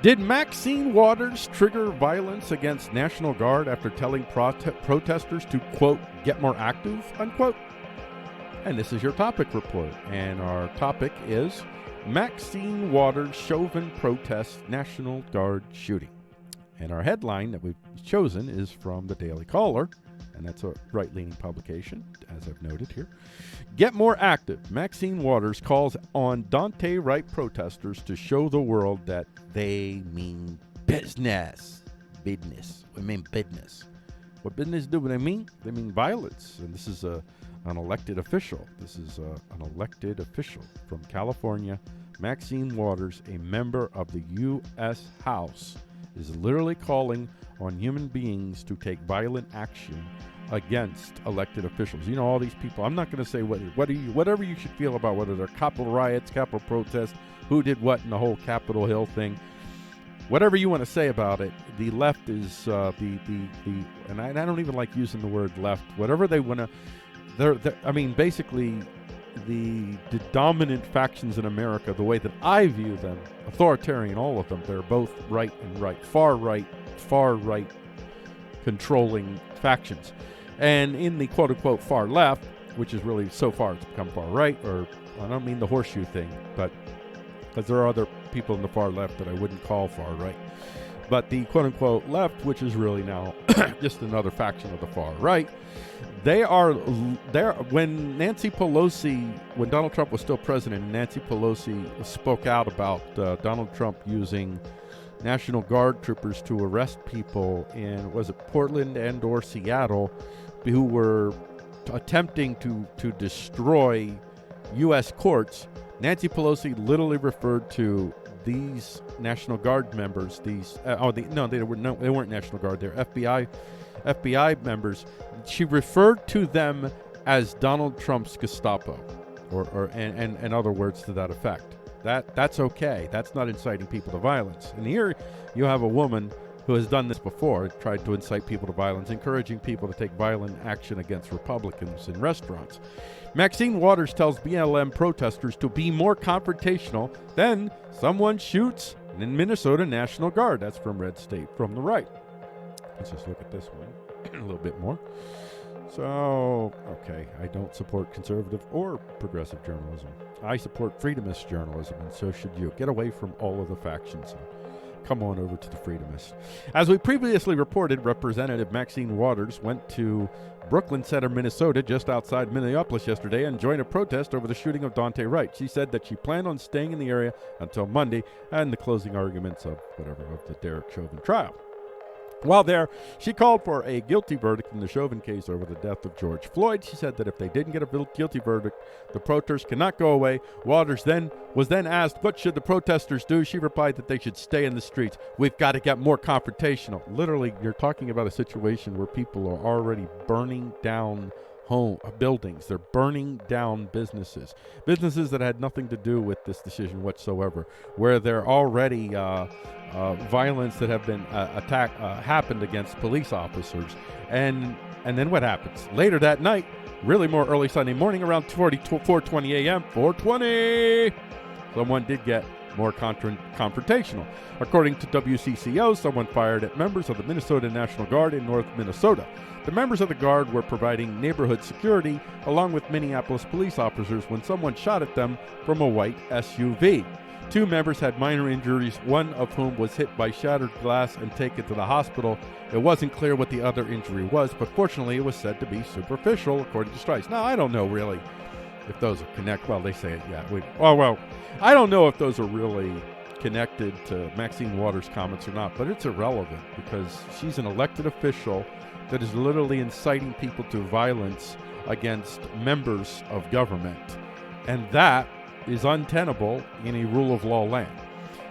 Did Maxine Waters trigger violence against National Guard after telling protesters to, quote, get more active, unquote? And this is your topic report. And our topic is Maxine Waters Chauvin protests National Guard shooting. And our headline that we've chosen is from the Daily Caller, and that's a right-leaning publication, as I've noted here. Get more active. Maxine Waters calls on Dante Wright protesters to show the world that they mean business. Business. We mean business. What business do they mean? They mean violence. And this is an elected official. This is an elected official from California. Maxine Waters, a member of the U.S. House, is literally calling on human beings to take violent action against elected officials. You know, all these people, I'm not going to say whatever you should feel about whether they're Capitol riots, Capitol protests, who did what in the whole Capitol Hill thing. Whatever you want to say about it, the left is and I don't even like using the word left. Whatever they want to, basically the dominant factions in America, the way that I view them, authoritarian, all of them, they're both right and right, far right controlling factions. And in the quote-unquote far left, which is really so far it's become far right, or I don't mean the horseshoe thing, but because there are other people in the far left that I wouldn't call far right. But the quote-unquote left, which is really now just another faction of the far right, they are there. When Donald Trump was still president, Nancy Pelosi spoke out about Donald Trump using National Guard troopers to arrest people in, was it Portland and or Seattle, who were attempting to destroy U.S. courts. Nancy Pelosi literally referred to these National Guard members. They weren't National Guard. They're FBI members. She referred to them as Donald Trump's Gestapo, and other words to that effect. That's okay. That's not inciting people to violence. And here you have a woman who has done this before, tried to incite people to violence, encouraging people to take violent action against Republicans in restaurants. Maxine Waters tells BLM protesters to be more confrontational. Then someone shoots in Minnesota National Guard. That's from Red State, from the right. Let's just look at this one a little bit more. So, okay, I don't support conservative or progressive journalism. I support freedomist journalism, and so should you. Get away from all of the factions and come on over to the freedomists. As we previously reported, Representative Maxine Waters went to Brooklyn Center, Minnesota, just outside Minneapolis yesterday, and joined a protest over the shooting of Dante Wright. She said that she planned on staying in the area until Monday and the closing arguments of the Derek Chauvin trial. While there, she called for a guilty verdict in the Chauvin case over the death of George Floyd. She said that if they didn't get a guilty verdict, the protesters cannot go away. Waters was then asked, what should the protesters do? She replied that they should stay in the streets. We've got to get more confrontational. Literally, you're talking about a situation where people are already burning down buildings. They're burning down businesses that had nothing to do with this decision whatsoever, where they're already violence that have been happened against police officers. And then what happens? Later that night, really more early Sunday morning, around 4:20 a.m., 4:20, someone did get more confrontational. According to WCCO, someone fired at members of the Minnesota National Guard in North Minnesota. The members of the Guard were providing neighborhood security along with Minneapolis police officers when someone shot at them from a white SUV. Two members had minor injuries, one of whom was hit by shattered glass and taken to the hospital. It wasn't clear what the other injury was, but fortunately it was said to be superficial, according to Strice. Now, I don't know really if those are connected. Well, they say it, yeah. I don't know if those are really connected to Maxine Waters' comments or not, but it's irrelevant because she's an elected official that is literally inciting people to violence against members of government. And that is untenable in a rule of law land.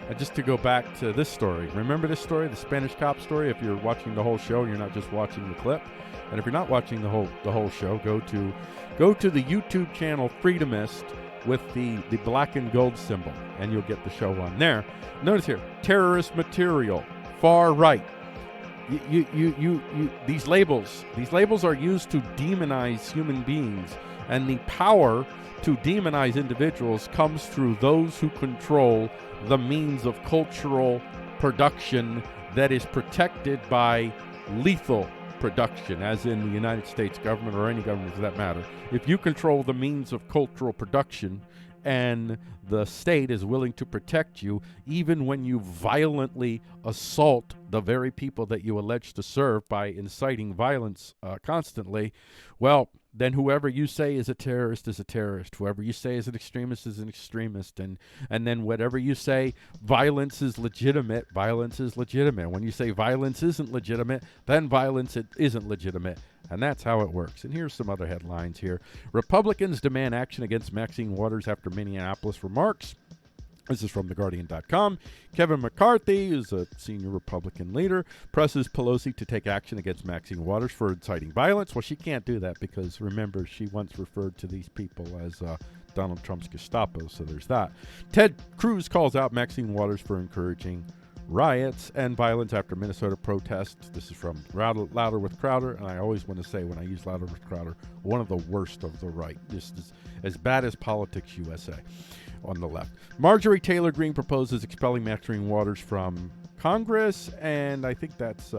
And just to go back to this story, remember this story, the Spanish cop story? If you're watching the whole show, you're not just watching the clip. And if you're not watching the whole show, go to the YouTube channel Freedomist with the black and gold symbol, and you'll get the show on there. Notice here, terrorist material, far right. These labels are used to demonize human beings, and the power to demonize individuals comes through those who control the means of cultural production that is protected by lethal production, as in the United States government or any government for that matter. If you control the means of cultural production and the state is willing to protect you, even when you violently assault the very people that you allege to serve by inciting violence constantly, well, then whoever you say is a terrorist is a terrorist. Whoever you say is an extremist is an extremist. And then whatever you say, violence is legitimate, violence is legitimate. When you say violence isn't legitimate, then violence isn't legitimate. And that's how it works. And here's some other headlines here. Republicans demand action against Maxine Waters after Minneapolis remarks. This is from TheGuardian.com. Kevin McCarthy, who's a senior Republican leader, presses Pelosi to take action against Maxine Waters for inciting violence. Well, she can't do that because, remember, she once referred to these people as Donald Trump's Gestapo, so there's that. Ted Cruz calls out Maxine Waters for encouraging riots and violence after Minnesota protests. This is from Louder with Crowder, and I always want to say when I use Louder with Crowder, one of the worst of the right. This is as bad as Politics USA on the left. Marjorie Taylor Greene proposes expelling Maxine Waters from Congress, and I think that's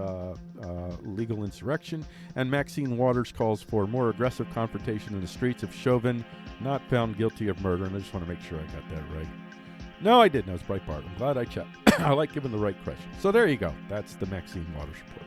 legal insurrection. And Maxine Waters calls for more aggressive confrontation in the streets if Chauvin not found guilty of murder. And I just want to make sure I got that right. No, I didn't. It was Breitbart. I'm glad I checked. I like giving the right question. So there you go. That's the Maxine Waters report.